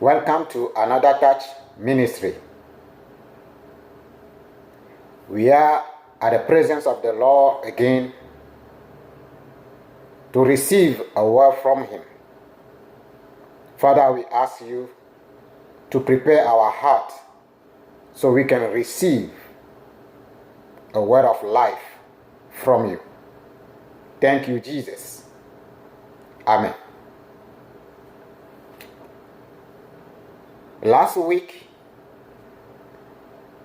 Welcome to Another Touch Ministry. We are at the presence of the Lord again to receive a word from Him. Father, we ask you to prepare our heart so we can receive a word of life from you. Thank you, Jesus. Amen. Last week,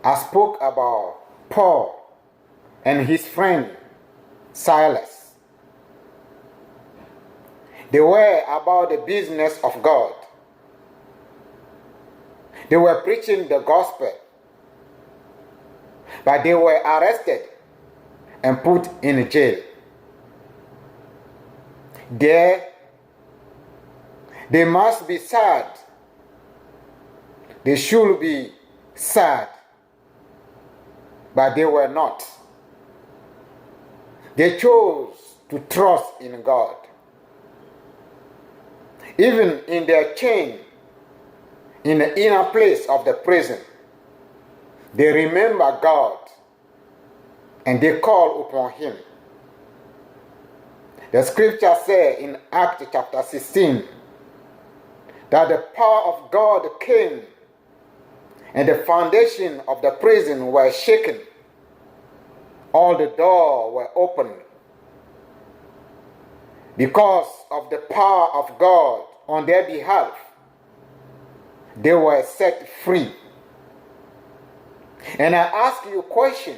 I spoke about Paul and his friend Silas. They were about the business of God. They were preaching the gospel, but they were arrested and put in jail. There, they must be sad. They should be sad, but they were not. They chose to trust in God. Even in their chain, in the inner place of the prison, they remember God and they call upon Him. The scripture says in Acts chapter 16 that the power of God came and the foundation of the prison were shaken. All the doors were opened. Because of the power of God on their behalf, they were set free. And I ask you a question.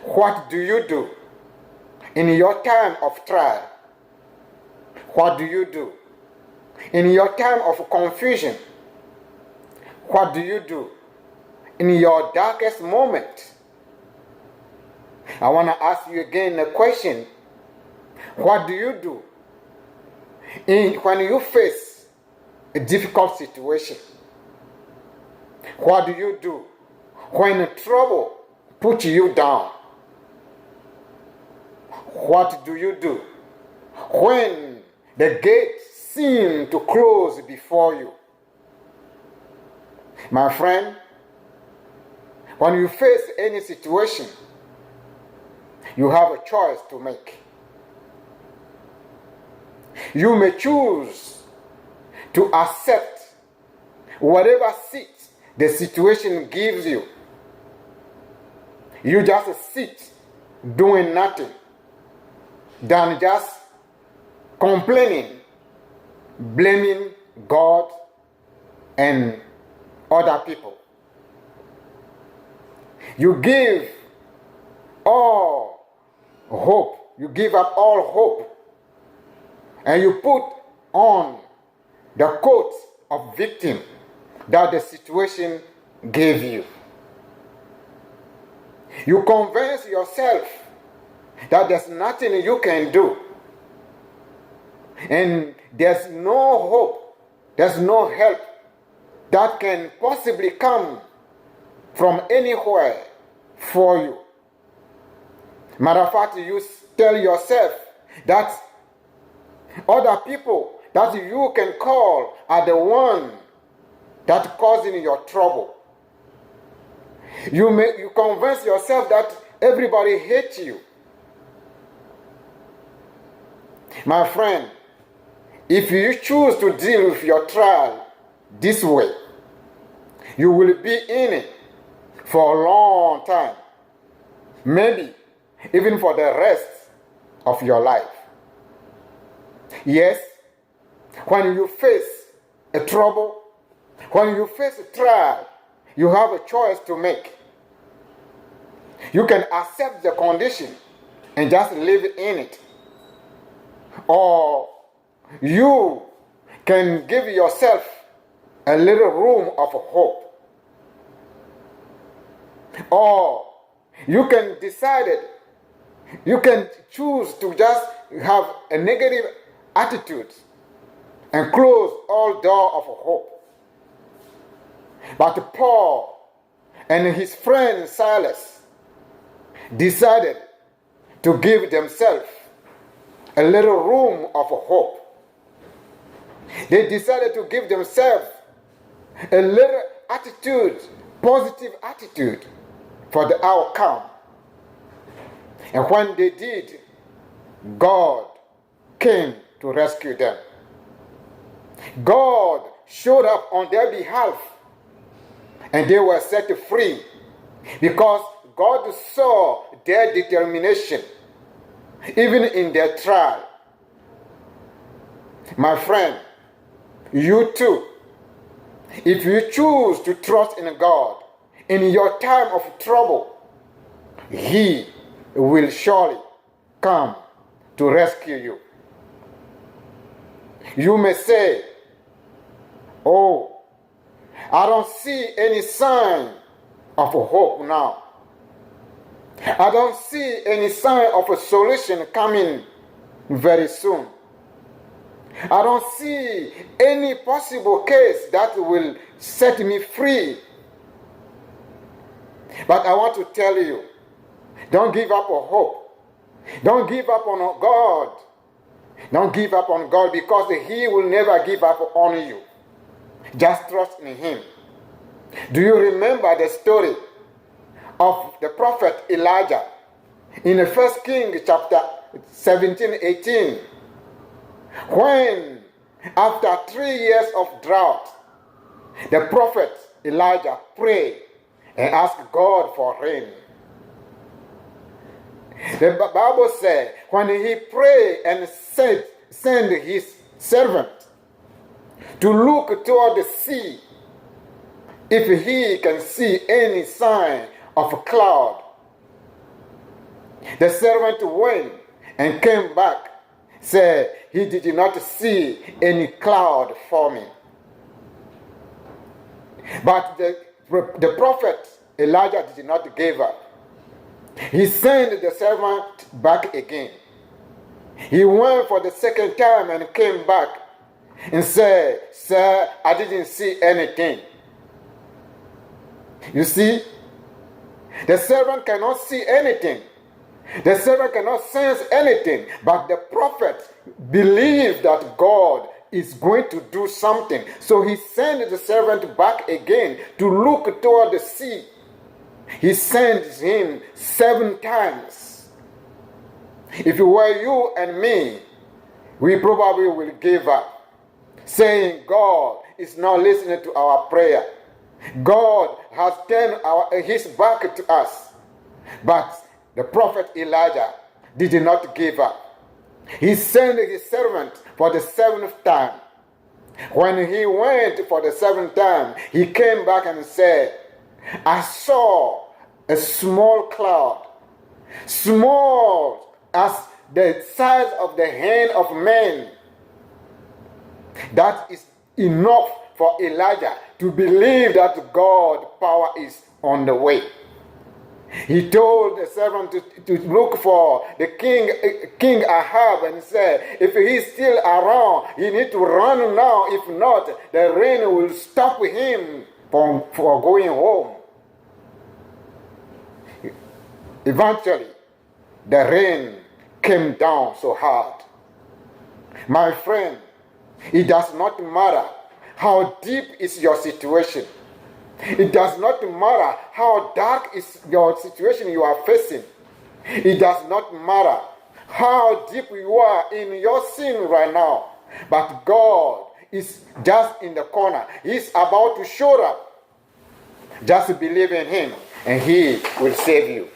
What do you do in your time of trial? What do you do in your time of confusion? What do you do in your darkest moment? I want to ask you again a question. What do you do when you face a difficult situation? What do you do when trouble puts you down? What do you do when the gates seem to close before you? My friend, when you face any situation, you have a choice to make. You may choose to accept whatever seat the situation gives you. You just sit doing nothing than just complaining, blaming God and other people. You give all hope. You give up all hope. And you put on the coat of victim that the situation gave you. You convince yourself that there's nothing you can do. And there's no hope, there's no help that can possibly come from anywhere for you. Matter of fact, you tell yourself that other people that you can call are the one that causing your trouble. You convince yourself that everybody hates you. My friend, if you choose to deal with your trial this way, you will be in it for a long time. Maybe even for the rest of your life. Yes, when you face a trouble, when you face a trial, you have a choice to make. You can accept the condition and just live in it. Or you can give yourself a little room of hope. Or you can decide it. You can choose to just have a negative attitude and close all doors of hope. But Paul and his friend Silas decided to give themselves a little room of hope. They decided to give themselves a little attitude, positive attitude for the outcome. And when they did, God came to rescue them. God showed up on their behalf, and they were set free because God saw their determination, even in their trial. My friend, you too, if you choose to trust in God in your time of trouble, He will surely come to rescue you. You may say, "Oh, I don't see any sign of hope now. I don't see any sign of a solution coming very soon. I don't see any possible case that will set me free." But I want to tell you, don't give up on hope. Don't give up on God. Don't give up on God, because He will never give up on you. Just trust in Him. Do you remember the story of the prophet Elijah in 1 Kings chapter 17-18? When, after 3 years of drought, the prophet Elijah prayed and asked God for rain. The Bible said, when he prayed and sent his servant to look toward the sea, if he can see any sign of a cloud, the servant went and came back, said he did not see any cloud forming. But the prophet Elijah did not give up. He sent the servant back again. He went for the second time and came back and said, "Sir, I didn't see anything." You see, the servant cannot see anything. The servant cannot sense anything. But the prophet believed that God is going to do something. So he sent the servant back again to look toward the sea. He sent him 7 times. If it were you and me, we probably will give up, saying God is not listening to our prayer. God has turned his back to us. But the prophet Elijah did not give up. He sent his servant for the 7th time. When he went for the 7th time, he came back and said, "I saw a small cloud, small as the size of the hand of man." That is enough for Elijah to believe that God's power is on the way. He told the servant to look for the King Ahab, and said, "If he's still around, you need to run now. If not, the rain will stop him from going home." Eventually, the rain came down so hard. My friend, it does not matter how deep is your situation. It does not matter how dark is your situation you are facing. It does not matter how deep you are in your sin right now. But God is just in the corner. He's about to show up. Just believe in Him and He will save you.